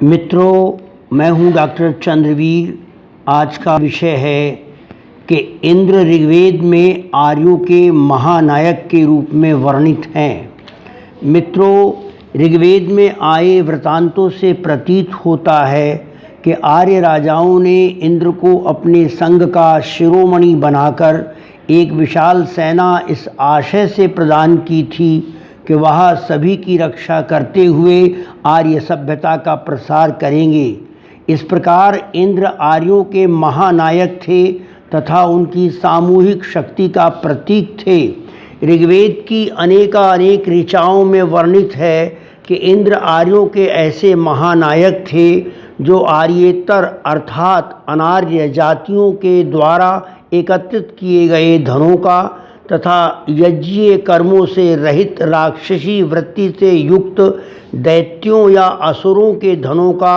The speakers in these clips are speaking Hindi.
मित्रों, मैं हूं डॉक्टर चंद्रवीर। आज का विषय है कि इंद्र ऋग्वेद में आर्यों के महानायक के रूप में वर्णित हैं। मित्रों, ऋग्वेद में आए वृतांतों से प्रतीत होता है कि आर्य राजाओं ने इंद्र को अपने संग का शिरोमणि बनाकर एक विशाल सेना इस आशय से प्रदान की थी कि वह सभी की रक्षा करते हुए आर्य सभ्यता का प्रसार करेंगे। इस प्रकार इंद्र आर्यों के महानायक थे तथा उनकी सामूहिक शक्ति का प्रतीक थे। ऋग्वेद की अनेक ऋचाओं में वर्णित है कि इंद्र आर्यों के ऐसे महानायक थे जो आर्येतर अर्थात अनार्य जातियों के द्वारा एकत्रित किए गए धनों का तथा यज्ञीय कर्मों से रहित राक्षसी वृत्ति से युक्त दैत्यों या असुरों के धनों का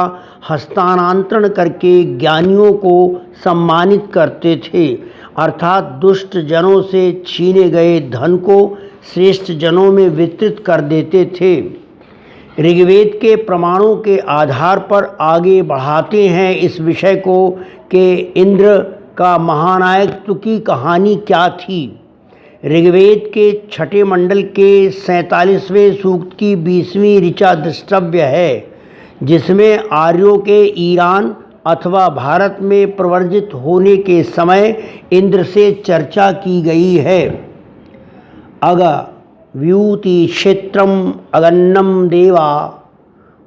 हस्तांतरण करके ज्ञानियों को सम्मानित करते थे, अर्थात दुष्ट जनों से छीने गए धन को श्रेष्ठ जनों में वितरित कर देते थे। ऋग्वेद के प्रमाणों के आधार पर आगे बढ़ाते हैं इस विषय को कि इंद्र का महानायकत्व की कहानी क्या थी। ऋग्वेद के छठे मंडल के 47वें सूक्त की 20वीं ऋचा द्रष्टव्य है, जिसमें आर्यों के ईरान अथवा भारत में प्रवर्जित होने के समय इंद्र से चर्चा की गई है। अग व्यूति क्षेत्रम अगन्नम देवा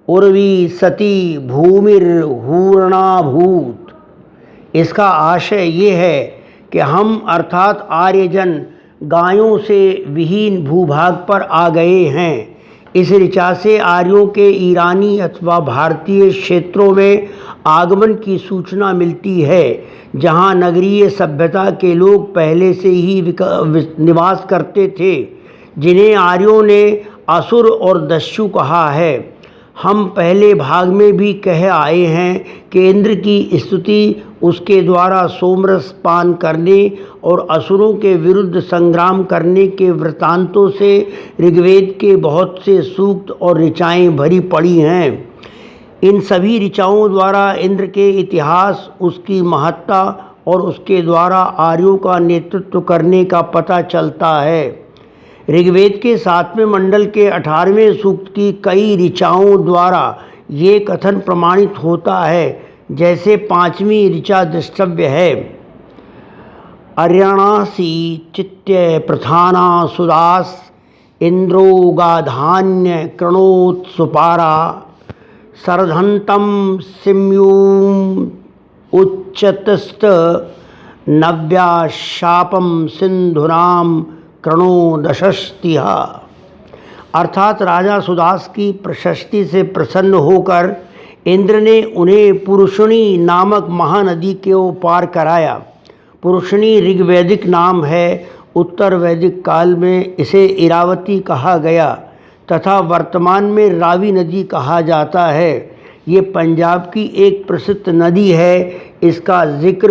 उर्वी सती भूमिर्हूर्णाभूत। इसका आशय ये है कि हम अर्थात आर्यजन गायों से विहीन भूभाग पर आ गए हैं। इस ऋचा से आर्यों के ईरानी अथवा भारतीय क्षेत्रों में आगमन की सूचना मिलती है, जहां नगरीय सभ्यता के लोग पहले से ही निवास करते थे, जिन्हें आर्यों ने असुर और दस्यु कहा है। हम पहले भाग में भी कह आए हैं कि इंद्र की स्तुति उसके द्वारा सोमरस पान करने और असुरों के विरुद्ध संग्राम करने के वृतांतों से ऋग्वेद के बहुत से सूक्त और ऋचाएँ भरी पड़ी हैं। इन सभी ऋचाओं द्वारा इंद्र के इतिहास, उसकी महत्ता और उसके द्वारा आर्यों का नेतृत्व करने का पता चलता है। ऋग्वेद के 7वें मंडल के 18वें सूक्त की कई ऋचाओं द्वारा ये कथन प्रमाणित होता है, जैसे 5वीं ऋचा द्रष्टव्य है। अर्यणासी चित्य प्रधाना सुदास इंद्रो गाधान्य कृणोत् सुपारा सरधंतम सिम्यूम उच्चतस्त नव्या शापम सिंधुनाम कृणो दशस्तिह। अर्थात राजा सुदास की प्रशस्ति से प्रसन्न होकर इंद्र ने उन्हें पुरुषणी नामक महानदी के पार कराया। पुरुषणी ऋग्वैदिक नाम है। उत्तर वैदिक काल में इसे इरावती कहा गया तथा वर्तमान में रावी नदी कहा जाता है। ये पंजाब की एक प्रसिद्ध नदी है। इसका जिक्र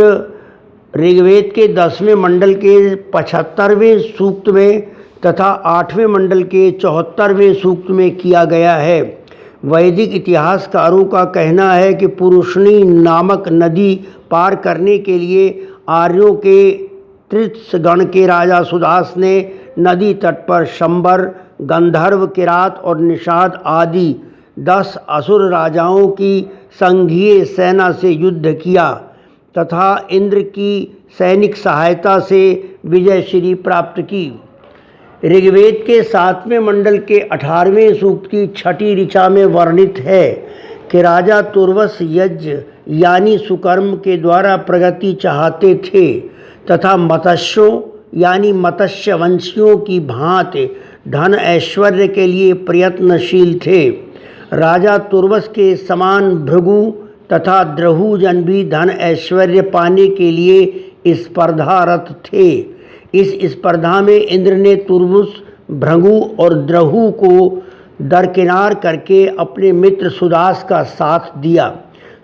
ऋग्वेद के 10वें मंडल के 75वें सूक्त में तथा 8वें मंडल के 74वें सूक्त में किया गया है। वैदिक इतिहासकारों का कहना है कि पुरुषणी नामक नदी पार करने के लिए आर्यों के त्रित्स गण के राजा सुदास ने नदी तट पर शंबर, गंधर्व, किरात और निषाद आदि 10 असुर राजाओं की संघीय सेना से युद्ध किया तथा इंद्र की सैनिक सहायता से विजयश्री प्राप्त की। ऋग्वेद के 7वें मंडल के 18वें सूक्त की छठी ऋचा में वर्णित है कि राजा तुर्वस यज्ञ यानी सुकर्म के द्वारा प्रगति चाहते थे तथा मत्स्यों यानी मत्स्य वंशियों की भांति धन ऐश्वर्य के लिए प्रयत्नशील थे। राजा तुर्वस के समान भृगु तथा द्रहुजन भी धन ऐश्वर्य पाने के लिए स्पर्धारत थे। इस स्पर्धा में इंद्र ने तुर्वस, भृगु और द्रहु को दरकिनार करके अपने मित्र सुदास का साथ दिया।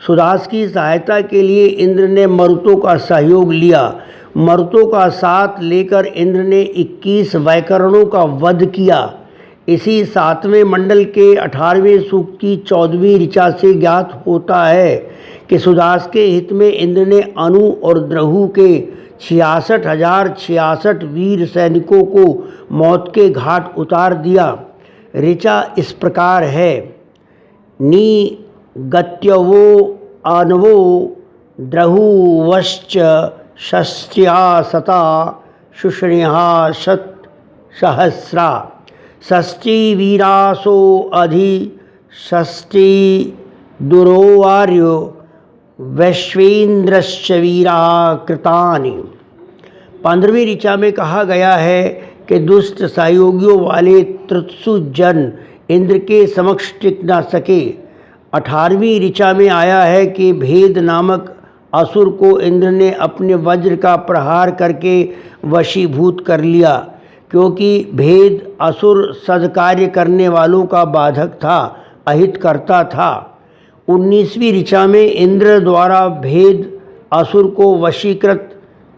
सुदास की सहायता के लिए इंद्र ने मरुतों का सहयोग लिया। मरुतों का साथ लेकर इंद्र ने 21 वैकरणों का वध किया। इसी 7वें मंडल के 18वें सूक्त की 14वीं ऋचा से ज्ञात होता है कि सुदास के हित में इंद्र ने अनु और द्रहु के 66,066 वीर सैनिकों को मौत के घाट उतार दिया। ऋचा इस प्रकार है: नी गत्यवो अनवो द्रहुवश्च षष्ट्या सता शुष्ण्या शत सहस्रा षष्टि वीरासो अधि षष्टि दुरोवार्यो वैश्वेन्द्रश्च वीरा कृतानि। 15वीं ऋचा में कहा गया है कि दुष्ट सहयोगियों वाले त्रुत्सु जन इंद्र के समक्ष टिक न सके। 18वीं ऋचा में आया है कि भेद नामक असुर को इंद्र ने अपने वज्र का प्रहार करके वशीभूत कर लिया, क्योंकि भेद असुर सद्कार्य करने वालों का बाधक था, अहित करता था। 19वीं ऋचा में इंद्र द्वारा भेद असुर को वशीकृत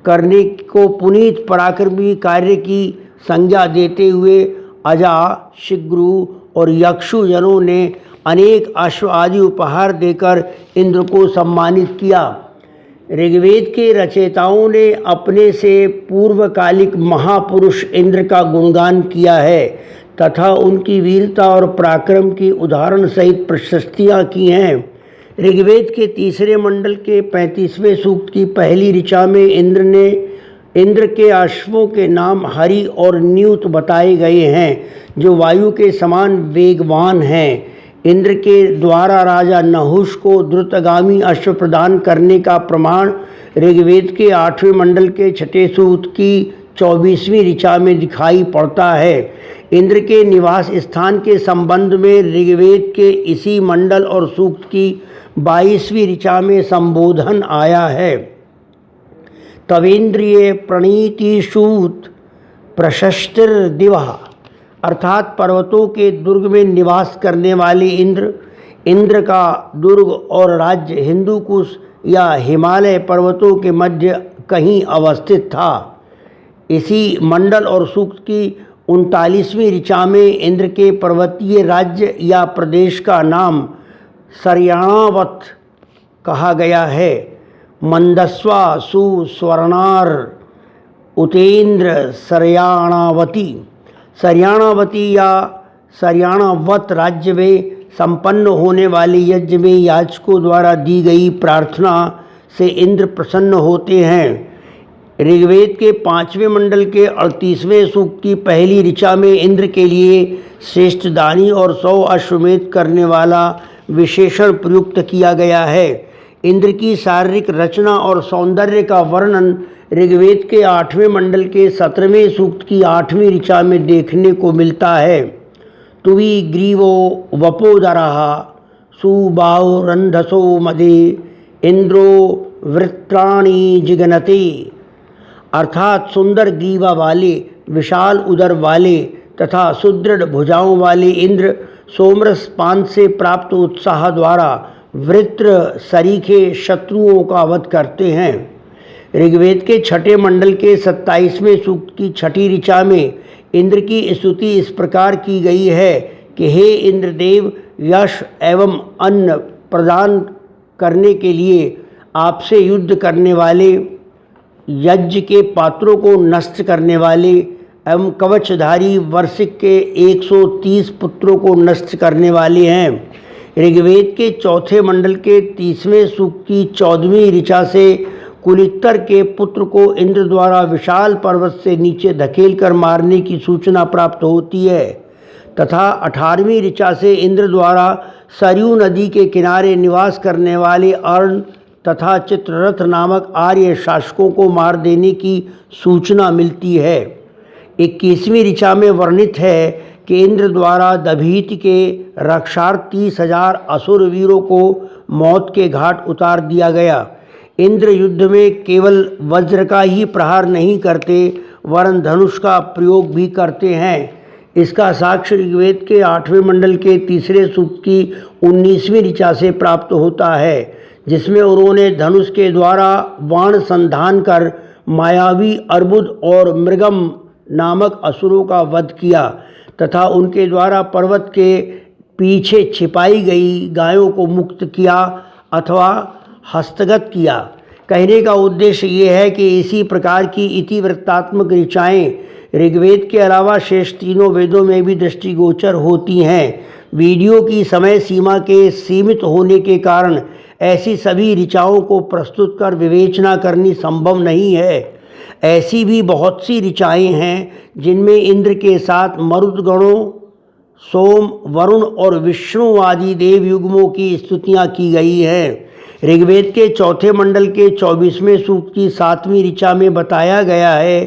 करने को पुनीत पराक्रमी कार्य की संज्ञा देते हुए अजा, शिग्रु और यक्षु जनों ने अनेक अश्व आदि उपहार देकर इंद्र को सम्मानित किया। ऋग्वेद के रचयिताओं ने अपने से पूर्वकालिक महापुरुष इंद्र का गुणगान किया है तथा उनकी वीरता और पराक्रम की उदाहरण सहित प्रशस्तियाँ की हैं। ऋग्वेद के 3रे मंडल के 35वें सूक्त की पहली ऋचा में इंद्र के अश्वों के नाम हरि और न्यूत बताए गए हैं, जो वायु के समान वेगवान हैं। इंद्र के द्वारा राजा नहुष को द्रुतगामी अश्व प्रदान करने का प्रमाण ऋग्वेद के 8वें मंडल के 6ठे सूक्त की 24वीं ऋचा में दिखाई पड़ता है। इंद्र के निवास स्थान के संबंध में ऋग्वेद के इसी मंडल और सूक्त की 22वीं ऋचा में संबोधन आया है। तवेन्द्रिय प्रणीतिषूत प्रशस्तिर दिवः, अर्थात पर्वतों के दुर्ग में निवास करने वाले इंद्र का दुर्ग और राज्य हिंदुकुश या हिमालय पर्वतों के मध्य कहीं अवस्थित था। इसी मंडल और सूक्त की 39वीं ऋचा में इंद्र के पर्वतीय राज्य या प्रदेश का नाम सरयाणावत कहा गया है। मंदस्वा सुस्वर्णार उतेन्द्र सरयाणावती। सरयाणावती या सरयाणावत राज्य में संपन्न होने वाले यज्ञ में याचकों द्वारा दी गई प्रार्थना से इंद्र प्रसन्न होते हैं। ऋग्वेद के 5वें मंडल के 38वें सूक्त की पहली ऋचा में इंद्र के लिए श्रेष्ठ दानी और 100 अश्वमेध करने वाला विशेषण प्रयुक्त किया गया है। इंद्र की शारीरिक रचना और सौंदर्य का वर्णन ऋग्वेद के 8वें मंडल के 17वें सूक्त की 8वीं ऋचा में देखने को मिलता है। तुवी ग्रीवो वपोदरः सुबाहुरंधसो मदे इंद्रो वृत्राणि जिगनते, अर्थात सुंदर ग्रीवा वाले, विशाल उदर वाले तथा सुदृढ़ भुजाओं वाले इंद्र सोमरस पान से प्राप्त उत्साह द्वारा वृत्र सरीखे शत्रुओं का वध करते हैं। ऋग्वेद के 6ठे मंडल के 27वें सूक्त की 6ठी ऋचा में इंद्र की स्तुति इस प्रकार की गई है कि हे इंद्रदेव, यश एवं अन्न प्रदान करने के लिए आपसे युद्ध करने वाले, यज्ञ के पात्रों को नष्ट करने वाले एवं कवचधारी वर्षिक के 130 पुत्रों को नष्ट करने वाले हैं। ऋग्वेद के 4थे मंडल के 30वें सूक्त की 14वीं ऋचा से कुलित्तर के पुत्र को इंद्र द्वारा विशाल पर्वत से नीचे धकेलकर मारने की सूचना प्राप्त होती है तथा 18वीं ऋचा से इंद्र द्वारा सरयू नदी के किनारे निवास करने वाले अर्ण तथा चित्ररथ नामक आर्य शासकों को मार देने की सूचना मिलती है। 21वीं ऋचा में वर्णित है कि इंद्र द्वारा दभीति के रक्षार्थ 30,000 असुर वीरों को मौत के घाट उतार दिया गया। इंद्र युद्ध में केवल वज्र का ही प्रहार नहीं करते वरन धनुष का प्रयोग भी करते हैं। इसका साक्ष्य ऋग्वेद के 8वें मंडल के 3रे सूक्त की 19वीं ऋचा से प्राप्त होता है, जिसमें उन्होंने धनुष के द्वारा बाण संधान कर मायावी अर्बुद और मृगम नामक असुरों का वध किया तथा उनके द्वारा पर्वत के पीछे छिपाई गई गायों को मुक्त किया अथवा हस्तगत किया। कहने का उद्देश्य ये है कि इसी प्रकार की इतिवृत्तात्मक ऋचाएँ ऋग्वेद के अलावा शेष तीनों वेदों में भी दृष्टिगोचर होती हैं। वीडियो की समय सीमा के सीमित होने के कारण ऐसी सभी ऋचाओं को प्रस्तुत कर विवेचना करनी संभव नहीं है। ऐसी भी बहुत सी ऋचाएँ हैं जिनमें इंद्र के साथ मरुदगणों, सोम, वरुण और विष्णु आदि देव युग्मों की स्तुतियाँ की गई हैं। ऋग्वेद के चौथे मंडल के 24वें सूक्त की 7वीं ऋचा में बताया गया है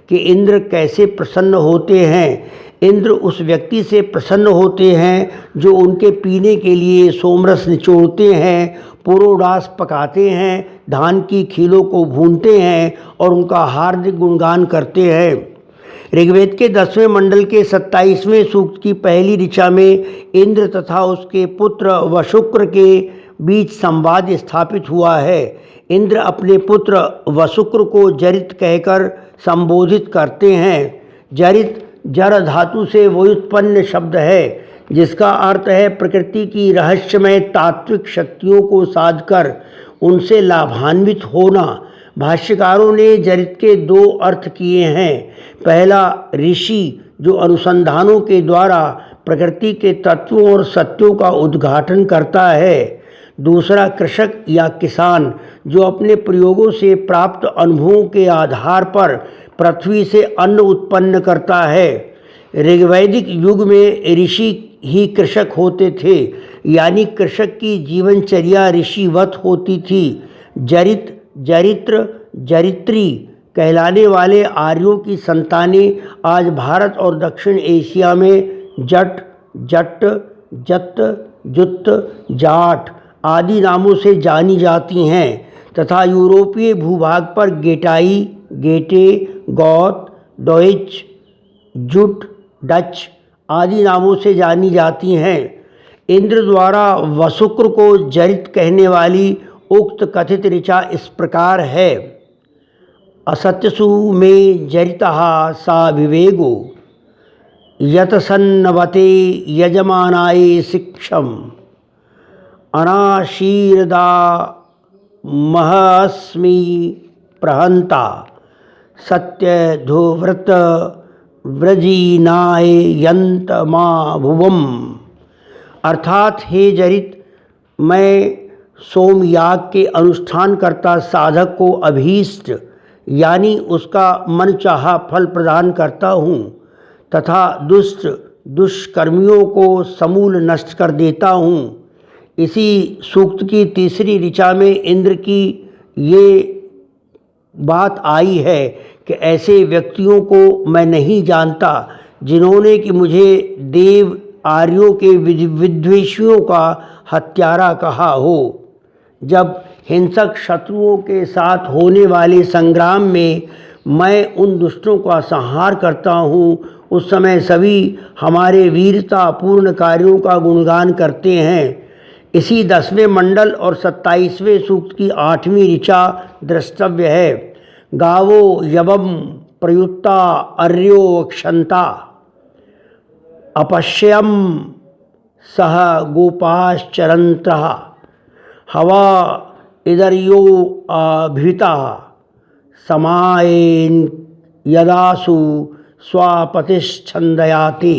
कि इंद्र कैसे प्रसन्न होते हैं। इंद्र उस व्यक्ति से प्रसन्न होते हैं जो उनके पीने के लिए सोमरस निचोड़ते हैं, पुरोडास पकाते हैं, धान की खीलों को भूनते हैं और उनका हार्दिक गुणगान करते हैं। ऋग्वेद के 10वें मंडल के 27वें सूक्त की पहली ऋचा में इंद्र तथा उसके पुत्र वशुक्र के बीच संवाद स्थापित हुआ है। इंद्र अपने पुत्र वशुक्र को जरित कहकर संबोधित करते हैं। जरित जर धातु से व्युत्पन्न शब्द है जिसका अर्थ है प्रकृति की रहस्यमय तात्विक शक्तियों को साधकर उनसे लाभान्वित होना। भाष्यकारों ने जरित के 2 अर्थ किए हैं। पहला ऋषि जो अनुसंधानों के द्वारा प्रकृति के तत्वों और सत्यों का उद्घाटन करता है। दूसरा कृषक या किसान जो अपने प्रयोगों से प्राप्त अनुभवों के आधार पर पृथ्वी से अन्न उत्पन्न करता है। ऋग्वैदिक युग में ऋषि ही कृषक होते थे, यानी कृषक की जीवनचर्या ऋषिवत होती थी। जरित, जरित्र, जरित्री कहलाने वाले आर्यों की संतानें आज भारत और दक्षिण एशिया में जट, जट्ट, जत्त, जुत्त, जाट आदि नामों से जानी जाती हैं तथा यूरोपीय भूभाग पर गेटाई, गेटे, गौत, डॉइच, जुट, डच आदि नामों से जानी जाती हैं। इंद्र द्वारा वशुक्र को जरित कहने वाली उक्त कथित ऋचा इस प्रकार है। असत्यसु में जरितः सा विवेगो यतसन्नवते यजमानाय शिक्षम अनाशीर्दा महस्मि प्रहंता सत्यधुव्रत व्रजीनाय यंत मा भुवम। अर्थात हे जरित, मैं सोमयाग के अनुष्ठान करता साधक को अभीष्ट यानी उसका मनचाहा फल प्रदान करता हूँ तथा दुष्ट दुष्कर्मियों को समूल नष्ट कर देता हूँ। इसी सूक्त की तीसरी ऋचा में इंद्र की ये बात आई है कि ऐसे व्यक्तियों को मैं नहीं जानता जिन्होंने कि मुझे देव आर्यों के विद्वेषियों का हत्यारा कहा हो। जब हिंसक शत्रुओं के साथ होने वाले संग्राम में मैं उन दुष्टों का संहार करता हूँ, उस समय सभी हमारे वीरतापूर्ण कार्यों का गुणगान करते हैं। इसी 10वें मंडल और 27वें सूक्त की 8वीं ऋचा द्रष्टव्य है। गावो यवम प्रयुक्ता अर्यो क्षंता अपश्यम सह गोपाश्चरंतः हवा इदर्यो अभिता समायेन यदासु स्वापतिश्छंदयाति।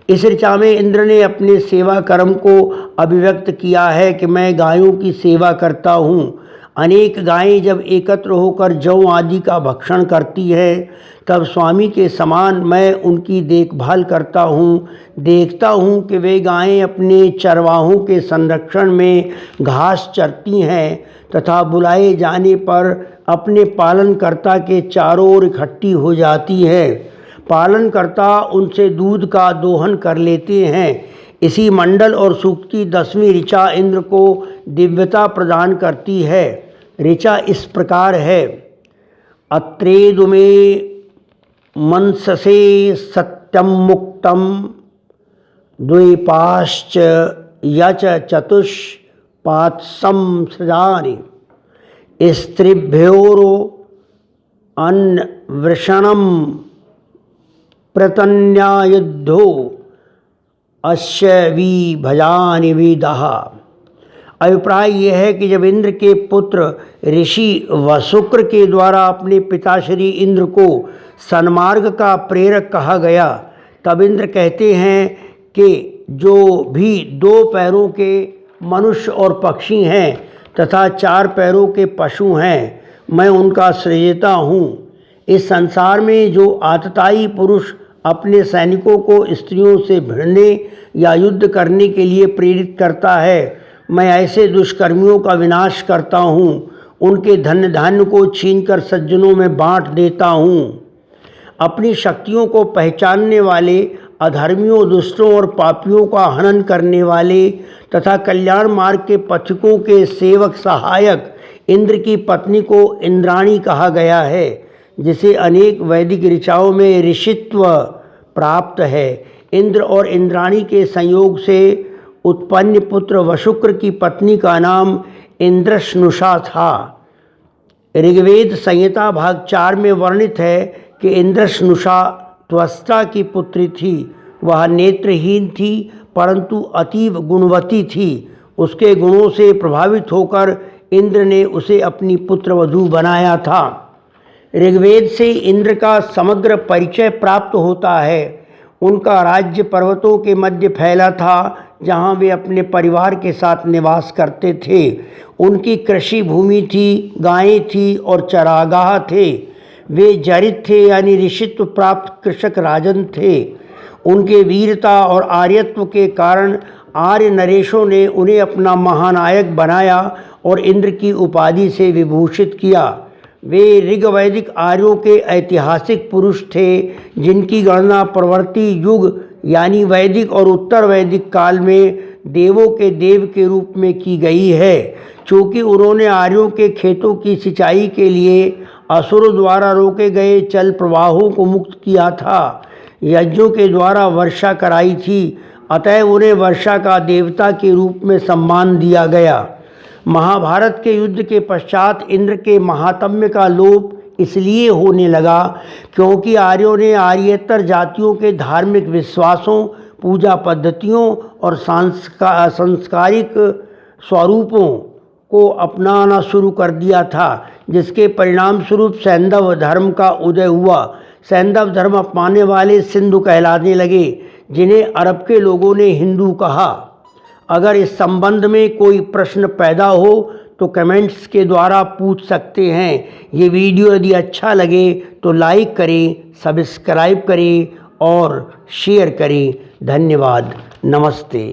इस ऋचा में इंद्र ने अपने सेवा कर्म को अभिव्यक्त किया है कि मैं गायों की सेवा करता हूँ। अनेक गायें जब एकत्र होकर जौ आदि का भक्षण करती है तब स्वामी के समान मैं उनकी देखभाल करता हूँ। देखता हूँ कि वे गायें अपने चरवाहों के संरक्षण में घास चरती हैं तथा बुलाए जाने पर अपने पालनकर्ता के चारों ओर इकट्ठी हो जाती है। पालनकर्ता उनसे दूध का दोहन कर लेते हैं। इसी मंडल और सूक्त की 10वीं ऋचा इंद्र को दिव्यता प्रदान करती है। ऋचा इस प्रकार है। अत्रेदुमे मनससे सत्यम मुक्तम द्वीपाश्च यच चतुष्पात्सम सृजानि स्त्रिभ्योरो अन्वृषणम प्रतन्यायुद्धो अस्य विभजानि वेदः। अभिप्राय यह है कि जब इंद्र के पुत्र ऋषि वसुक्र के द्वारा अपने पिताश्री इंद्र को सन्मार्ग का प्रेरक कहा गया, तब इंद्र कहते हैं कि जो भी 2 पैरों के मनुष्य और पक्षी हैं तथा 4 पैरों के पशु हैं, मैं उनका सृजता हूँ। इस संसार में जो आतताई पुरुष अपने सैनिकों को स्त्रियों से भिड़ने या युद्ध करने के लिए प्रेरित करता है, मैं ऐसे दुष्कर्मियों का विनाश करता हूँ। उनके धन धान्य को छीनकर सज्जनों में बांट देता हूँ। अपनी शक्तियों को पहचानने वाले अधर्मियों, दुष्टों और पापियों का हनन करने वाले तथा कल्याण मार्ग के पथिकों के सेवक सहायक इंद्र की पत्नी को इंद्राणी कहा गया है, जिसे अनेक वैदिक ऋचाओं में ऋषित्व प्राप्त है। इंद्र और इंद्राणी के संयोग से उत्पन्न पुत्र वशुक्र की पत्नी का नाम इंद्रश्नुषा था। ऋग्वेद संहिता भाग 4 में वर्णित है कि इंद्रश्नुषा त्वष्टा की पुत्री थी। वह नेत्रहीन थी परंतु अतीव गुणवती थी। उसके गुणों से प्रभावित होकर इंद्र ने उसे अपनी पुत्रवधू बनाया था। ऋग्वेद से इंद्र का समग्र परिचय प्राप्त होता है। उनका राज्य पर्वतों के मध्य फैला था, जहाँ वे अपने परिवार के साथ निवास करते थे। उनकी कृषि भूमि थी, गायें थी और चरागाह थे। वे जरित थे यानी ऋषित्व प्राप्त कृषक राजन थे। उनके वीरता और आर्यत्व के कारण आर्य नरेशों ने उन्हें अपना महानायक बनाया और इंद्र की उपाधि से विभूषित किया। वे ऋग्वैदिक आर्यों के ऐतिहासिक पुरुष थे, जिनकी गणना परवर्ती युग यानी वैदिक और उत्तर वैदिक काल में देवों के देव के रूप में की गई है। चूँकि उन्होंने आर्यों के खेतों की सिंचाई के लिए असुरों द्वारा रोके गए जल प्रवाहों को मुक्त किया था, यज्ञों के द्वारा वर्षा कराई थी, अतः उन्हें वर्षा का देवता के रूप में सम्मान दिया गया। महाभारत के युद्ध के पश्चात इंद्र के महात्म्य का लोप इसलिए होने लगा क्योंकि आर्यों ने आर्येतर जातियों के धार्मिक विश्वासों, पूजा पद्धतियों और सांस्कारिक स्वरूपों को अपनाना शुरू कर दिया था, जिसके परिणाम स्वरूप सैंधव धर्म का उदय हुआ। सैंधव धर्म अपनाने वाले सिंधु कहलाने लगे, जिन्हें अरब के लोगों ने हिंदू कहा। अगर इस संबंध में कोई प्रश्न पैदा हो तो कमेंट्स के द्वारा पूछ सकते हैं। ये वीडियो यदि अच्छा लगे तो लाइक करें, सब्सक्राइब करें और शेयर करें। धन्यवाद। नमस्ते।